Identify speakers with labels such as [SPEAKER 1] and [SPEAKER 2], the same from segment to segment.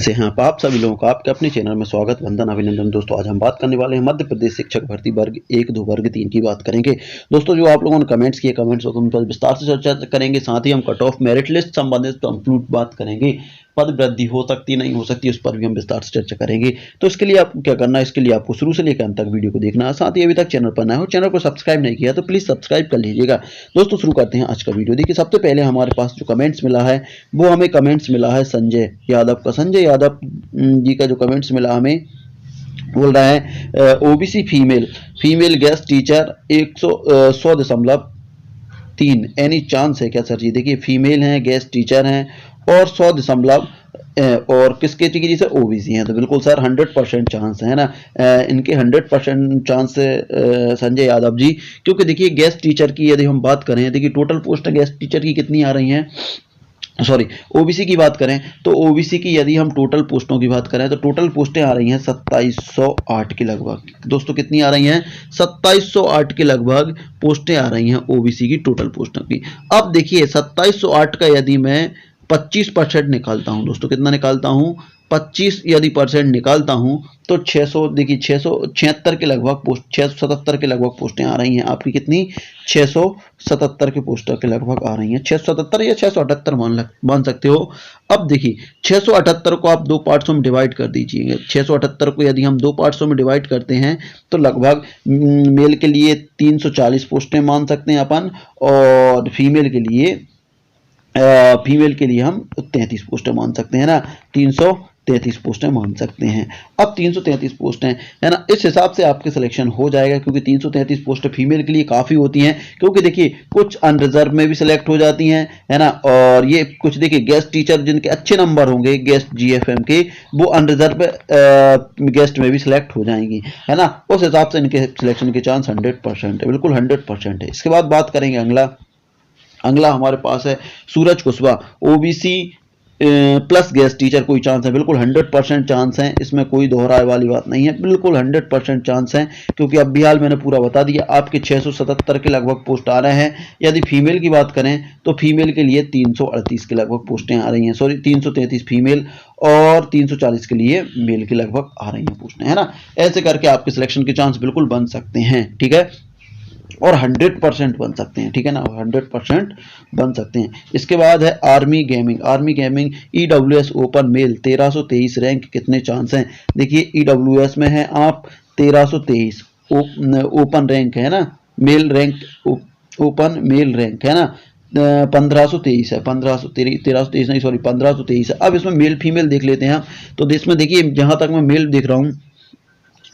[SPEAKER 1] से हैं आप सभी लोगों का आपके अपने चैनल में स्वागत, वंदन, अभिनंदन। दोस्तों आज हम बात करने वाले हैं मध्य प्रदेश शिक्षक भर्ती वर्ग 1, 2, वर्ग 3 की बात करेंगे। दोस्तों जो आप लोगों ने कमेंट्स किए, कमेंट्स उन पर विस्तार से चर्चा करेंगे। साथ ही हम कट ऑफ मेरिट लिस्ट संबंधित कंप्लीट बात करेंगे। पद वृद्धि हो सकती नहीं हो सकती, उस पर भी हम विस्तार से चर्चा करेंगे। तो इसके लिए आपको क्या करना है, इसके लिए आपको शुरू से लेकर अंत तक वीडियो को देखना है। साथ ही अभी तक चैनल पर नए हो, चैनल को सब्सक्राइब नहीं किया तो प्लीज सब्सक्राइब कर लीजिएगा। दोस्तों शुरू करते हैं आज का वीडियो। देखिए सबसे पहले हमारे पास जो कमेंट्स मिला है वो हमें कमेंट्स मिला है संजय यादव का। संजय यादव जी का जो कमेंट्स मिला हमें, बोल रहा है OBC female guest teacher 100.3 any chance है क्या सर जी? देखिए फीमेल हैं, गेस्ट टीचर हैं और 100 और किस कैटेगरी से? ओबीसी हैं। तो बिल्कुल सर 100% चांस है ना, इनके 100% चांस है संजय यादव जी। क्योंकि देखिए गेस्ट टीचर की यदि हम बात करें, देखिए टोटल पोस्ट गेस्ट टीचर की कितनी आ रही हैं, सॉरी ओबीसी की बात करें तो ओबीसी की यदि हम टोटल पोस्टों की बात करें तो टोटल पोस्टें आ रही हैं 2708 के लगभग। दोस्तों कितनी आ रही हैं? 2708 के लगभग पोस्टें आ रही हैं ओबीसी की टोटल पोस्टों की। अब देखिए 2708 का यदि मैं 25% निकालता हूं, दोस्तों कितना निकालता हूं? 25 यदि % निकालता हूं तो 600, देखिए 676 के लगभग पोस्ट, 677 के लगभग पोस्टें आ रही हैं आपकी। कितनी? 677 के पोस्टर के लगभग आ रही हैं। 677 या 678 मान सकते हो। अब देखिए 678 को आप दो पार्ट्सों में डिवाइड कर दीजिए। 678 को यदि हम दो पार्ट्सों में डिवाइड करते हैं तो लगभग मेल के लिए 340 पोस्टें मान सकते हैं अपन, और फीमेल के लिए हम 33 पोस्टें मान सकते हैं ना, 333 पोस्टें मान सकते हैं। अब 333 पोस्टें है ना, इस हिसाब से आपके सिलेक्शन हो जाएगा, क्योंकि 333 पोस्टें फीमेल के लिए काफ़ी होती हैं। क्योंकि देखिए कुछ अनरिजर्व में भी सिलेक्ट हो जाती हैं, है ना, और ये कुछ देखिए गेस्ट टीचर जिनके अच्छे नंबर होंगे गेस्ट जीएफएम के, वो अनरिजर्व गेस्ट में भी सिलेक्ट हो जाएंगी, है ना। उस हिसाब से इनके सिलेक्शन के चांस 100% है, बिल्कुल 100% है। इसके बाद बात करेंगे अगला हमारे पास है Suraj Kushwaha, OBC plus guest teacher. कोई चांस है? बिल्कुल 100% चांस है, इसमें कोई दोहराए वाली बात नहीं है, बिल्कुल 100% चांस है। क्योंकि अब बिहाल मैंने पूरा बता दिया, आपके 677 के लगभग पोस्ट आ रहे हैं। यदि फीमेल की बात करें तो फीमेल के लिए 338 के लगभग पोस्टें आ रही हैं, सॉरी 333 फीमेल और 340 के लिए मेल के लगभग आ रही हैं पोस्टें, है ना। ऐसे करके आपके सिलेक्शन के चांस बिल्कुल बन सकते हैं, ठीक है, और 100% बन सकते हैं, ठीक है ना, 100% बन सकते हैं। इसके बाद है army gaming EWS open male 1323 rank. कितने चांस हैं? देखिए ईडब्ल्यूएस में है आप 1323 ओपन रैंक है ना, male rank, open male rank है ना, 1523 है, 1323 नहीं, सॉरी 1523 है। अब इसमें मेल फीमेल देख लेते हैं हम। तो इसमें देखिए जहां तक मैं मेल देख रहा हूं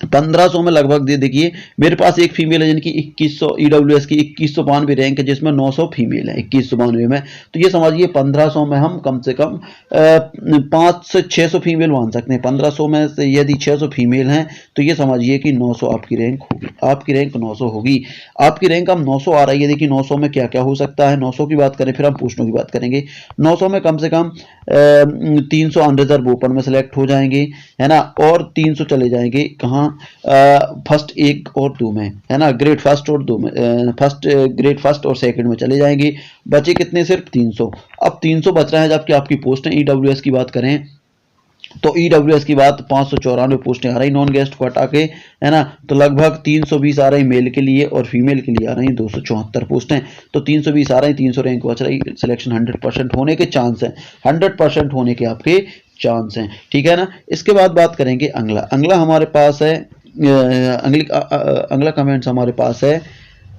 [SPEAKER 1] 1500 में लगभग देखिए मेरे पास एक फीमेल है जिनकी 2100 ईडब्ल्यूएस की 2192 रैंक है, जिसमें 900 फीमेल है 2192 में। तो ये समझिए 1500 में हम कम से कम 5 से 600 फीमेल मान सकते हैं। 1500 में से यदि 600 फीमेल हैं तो ये समझिए कि 900 आपकी रैंक होगी, आपकी रैंक 900 होगी। आपकी रैंक हम 900 आ रही है। देखिए 900 में क्या क्या हो सकता है, 900 की बात करें, फिर हम पोस्टों की बात करेंगे। 900 में कम से कम 300 अनरिजर्व ओपन में सेलेक्ट हो जाएंगे, है ना, और 300 चले जाएंगे कहाँ? फर्स्ट 1 और 2 में, है ना, ग्रेड फर्स्ट और 2 में, ग्रेड फर्स्ट और सेकंड में चले जाएंगे। बचे कितने? सिर्फ 300। अब 300 बच रहे हैं जबकि आपकी पोस्टें ईडब्ल्यूएस की बात करें तो ईडब्ल्यूएस की बात 594 पोस्टें आ रही नॉन गेस्ट को हटा के, है ना। तो लगभग 320 आ रही मेल के लिए और फीमेल के लिए आ रही 274 पोस्टें। तो 320 आ रही, 300 रैंक बच रही। सिलेक्शन 100% होने के चांस है, 100% होने के आपके चांस हैं, ठीक है ना। इसके बाद बात करेंगे अगला हमारे पास है अगला कमेंट्स हमारे पास है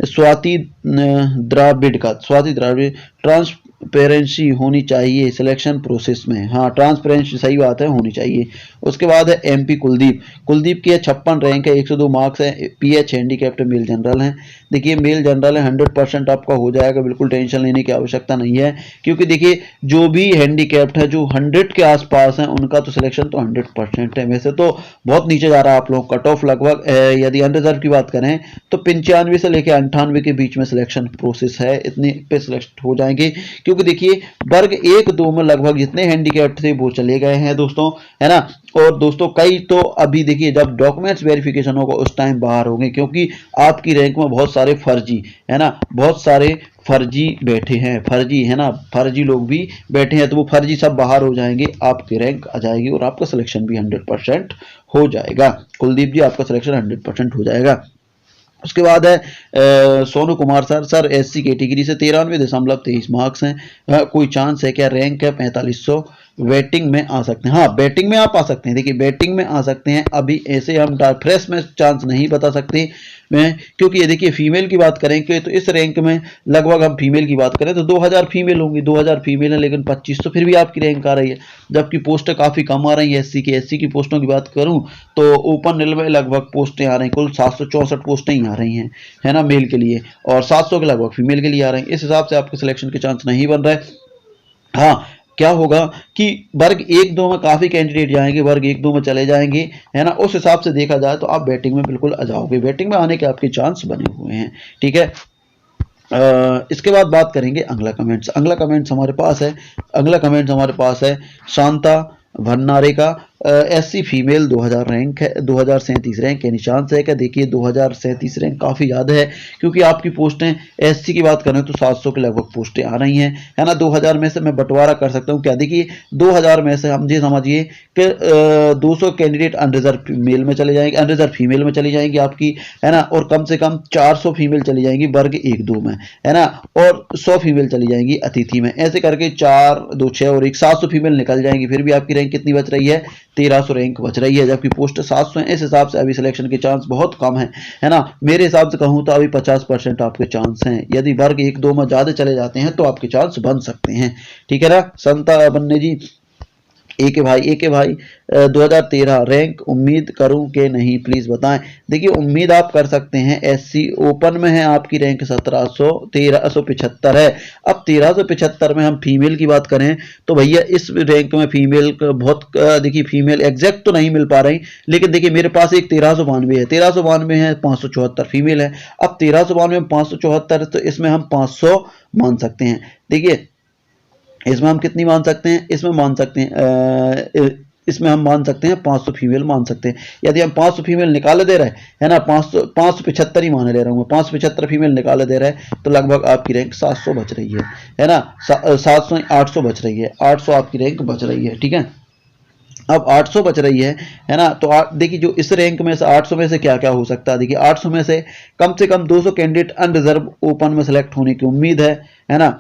[SPEAKER 1] स्वाति द्राविड का। स्वाति द्राविड, ट्रांसपेरेंसी होनी चाहिए सिलेक्शन प्रोसेस में। हाँ ट्रांसपेरेंसी सही बात है, होनी चाहिए। उसके बाद है एमपी कुलदीप की 56 रैंक है, 102 मार्क्स है, पीएच हैंडीकैप्ड मेल जनरल है। देखिए मेल जनरल है, 100% आपका हो जाएगा, बिल्कुल टेंशन लेने की आवश्यकता नहीं है। क्योंकि देखिए जो भी हैंडीकैप्ड है, जो 100 के आसपास है, उनका तो सिलेक्शन तो 100% है। वैसे तो बहुत नीचे जा रहा है आप लोग कट ऑफ, लगभग यदि अनरिजर्व की बात करें तो 95 से लेकर 98 के बीच में सिलेक्शन प्रोसेस है, इतने पे सिलेक्ट हो जाएंगे। क्योंकि देखिए वर्ग 1-2 में लगभग जितने हैंडीकैप थे वो चले गए हैं दोस्तों, है ना। और दोस्तों कई तो अभी देखिए जब डॉक्यूमेंट्स वेरिफिकेशन होगा उस टाइम बाहर होंगे, क्योंकि आपकी रैंक में बहुत सारे फर्जी, है ना, बहुत सारे फर्जी बैठे हैं, फर्जी, है ना, फर्जी लोग भी बैठे हैं, तो वो फर्जी सब बाहर हो जाएंगे, आपकी रैंक आ जाएगी और आपका सिलेक्शन भी 100% हो जाएगा। कुलदीप जी आपका सिलेक्शन 100% हो जाएगा। उसके बाद है Sonu Kumar sir SC category से 93.23 मार्क्स हैं, कोई चांस है क्या? रैंक है 4500, वेटिंग में आ सकते हैं। हाँ, बैटिंग में आप आ सकते हैं, देखिए बैटिंग में आ सकते हैं। अभी ऐसे हम फ्रेश में चांस नहीं बता सकते मैं, क्योंकि ये देखिए फीमेल की बात करेंगे तो इस रैंक में लगभग हम फीमेल की बात करें तो 2000 फीमेल होंगी, 2000 फीमेल है, लेकिन 2500 फिर भी आपकी रैंक आ रही है, जबकि पोस्टें काफ़ी कम आ रही है एससी की पोस्टों की बात करूं तो ओपन रेल में लगभग पोस्टें आ रही हैं, कुल 764 पोस्टें ही आ रही हैं, है ना, मेल के लिए, और 700 के लगभग फीमेल के लिए आ रही हैं। इस हिसाब से आपके सिलेक्शन के चांस नहीं बन रहे। हाँ, क्या होगा कि वर्ग 1-2 में काफ़ी कैंडिडेट जाएंगे, वर्ग 1-2 में चले जाएंगे, है ना, उस हिसाब से देखा जाए तो आप बैटिंग में बिल्कुल आ जाओगे, बैटिंग में आने के आपके चांस बने हुए हैं, ठीक है। इसके बाद बात करेंगे अगला कमेंट्स हमारे पास है, अगला कमेंट्स हमारे पास है शांता भंडारे का, एससी फीमेल 2000 रैंक है, 2037 रैंक, यानी चांस है क्या? देखिए 2037 रैंक काफ़ी ज़्यादा है, क्योंकि आपकी पोस्टें एससी की बात करें तो 700 के लगभग पोस्टें आ रही हैं, है ना। 2000 में से मैं बंटवारा कर सकता हूँ क्या? देखिए 2000 में से हम ये समझिए कि 200 कैंडिडेट अनरिजर्व मेल में चले जाएंगे, अनरिजर्व फीमेल में चली जाएंगी आपकी, है ना, और कम से कम 400 फीमेल चली जाएंगी वर्ग 1-2 में, है ना, और 100 फीमेल चली जाएंगी अतिथि में, ऐसे करके 4, 2, 6 और 1 700 फीमेल निकल जाएंगी। फिर भी आपकी रैंक कितनी बच रही है? 1300 रैंक बच रही है, जबकि पोस्ट 700 है। इस हिसाब से अभी सिलेक्शन के चांस बहुत कम है ना। मेरे हिसाब से कहूँ तो अभी 50% आपके चांस हैं, यदि वर्ग 1-2 में ज़्यादा चले जाते हैं तो आपके चांस बन सकते हैं, ठीक है ना। संता बन्ने जी ए के भाई 2013 रैंक उम्मीद करूं कि नहीं, प्लीज बताएं। देखिए उम्मीद आप कर सकते हैं, एससी ओपन में है आपकी रैंक 1375 है। अब 1375 में हम फीमेल की बात करें तो भैया इस रैंक में फीमेल बहुत देखिए फीमेल एग्जैक्ट तो नहीं मिल पा रही, लेकिन देखिए मेरे पास एक 1392 है, 1392 है, 574 फीमेल है। अब 1392 में 574 तो इसमें हम 500 मान सकते हैं। देखिए इसमें हम कितनी मान सकते हैं? इसमें मान सकते हैं इसमें हम मान सकते हैं 500 फीमेल मान सकते हैं। यदि हम 500 फीमेल निकाले दे रहे हैं, है ना, 575 ही माने ले रहा हूँ मैं, 575 फीमेल निकाले दे रहे हैं तो लगभग आपकी रैंक 700 बच रही है ना, 700 800 बच रही है, 800 आपकी रैंक बच रही है, ठीक है। अब 800 बच रही है ना, तो देखिए जो इस रैंक में से 800 में से क्या क्या हो सकता है। देखिए 800 में से कम 200 कैंडिडेट अनरिजर्व ओपन में सेलेक्ट होने की उम्मीद है ना,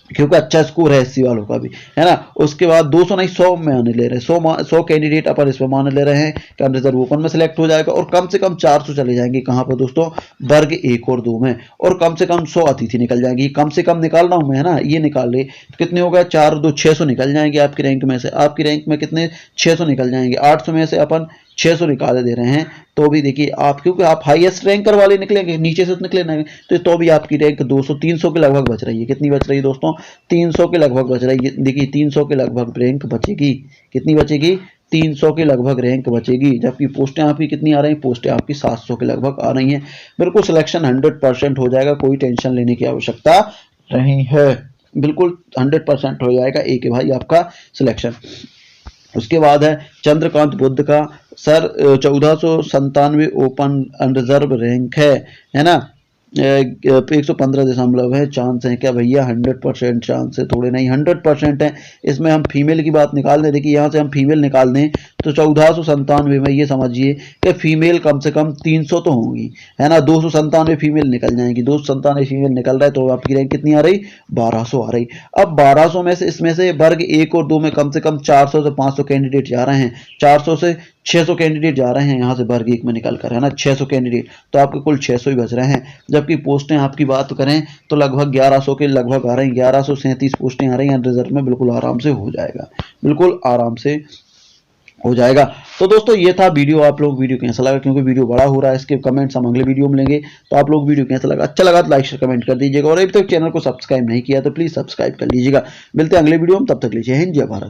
[SPEAKER 1] क्योंकि अच्छा स्कोर है एससी वालों का भी, है ना। उसके बाद 200 नहीं 100 में आने ले रहे हैं, 100 कैंडिडेट अपन इसमें मान ले रहे हैं कि रिजर्व ओपन में सेलेक्ट हो जाएगा, और कम से कम 400 चले जाएंगे कहाँ पर दोस्तों? वर्ग 1 और 2 में, और कम से कम 100 अतिथि निकल जाएंगी। कम से कम निकाल रहा हूँ मैं, है ना, ये निकाल ले तो कितने हो गए? 4 2 600 निकल जाएंगे आपकी रैंक में से। आपकी रैंक में कितने? 600 निकल जाएंगे। 800 में से अपन 600 निकाले दे रहे हैं, तो भी देखिए आप, क्योंकि आप हाईएस्ट रैंकर वाले निकलेंगे, नीचे से निकले ना, तो भी आपकी रैंक 200 300 के लगभग बच रही है। कितनी बच रही है दोस्तों? 300 के लगभग बच रही है। देखिए 300 के लगभग रैंक बचेगी। कितनी बचेगी? 300 के लगभग रैंक बचेगी, जबकि पोस्टें आपकी कितनी आ रही हैं? पोस्टें आपकी 700 के लगभग आ रही हैं। बिल्कुल सिलेक्शन 100% हो जाएगा, कोई टेंशन लेने की आवश्यकता नहीं है, बिल्कुल 100% हो जाएगा एक भाई आपका सिलेक्शन। उसके बाद है चंद्रकांत बुद्ध का, सर 1497 ओपन अनरिजर्व रैंक है ना, 115 है, चांस है क्या भैया? 100% चांस है, थोड़े नहीं 100% है। इसमें हम फीमेल की बात निकाल दें, देखिए यहाँ से हम फीमेल निकाल दें तो 1497 में ये समझिए कि फीमेल कम से कम 300 तो होंगी, है ना, 297 फीमेल निकल जाएंगी, 297 फीमेल निकल रहा है तो आपकी रैंक कितनी आ रही? 1200 आ रही। अब 1200 में से इसमें से वर्ग 1 और 2 में कम से कम 400 से 500 कैंडिडेट जा रहे हैं, 400 से 600 कैंडिडेट जा रहे हैं यहाँ से वर्ग 1 में निकल कर, है ना, 600 कैंडिडेट, तो आपके कुल 600 ही बच रहे हैं। जबकि पोस्टें आपकी बात करें तो लगभग 1100 के लगभग आ रही हैं, 1137 पोस्टें आ रही हैं रिजर्व में, बिल्कुल आराम से हो जाएगा, बिल्कुल आराम से हो जाएगा। तो दोस्तों ये था वीडियो, आप लोग वीडियो कैसा लगा, क्योंकि वीडियो बड़ा हो रहा है, इसके कमेंट्स हम अगले वीडियो में लेंगे। तो आप लोग वीडियो कैसा लगा, अच्छा लगा तो लाइक शेयर कमेंट कर दीजिएगा, और अभी तक चैनल को सब्सक्राइब नहीं किया तो प्लीज सब्सक्राइब कर लीजिएगा। मिलते हैं अगले वीडियो में, तब तक लीजिए हिंद, जय भारत।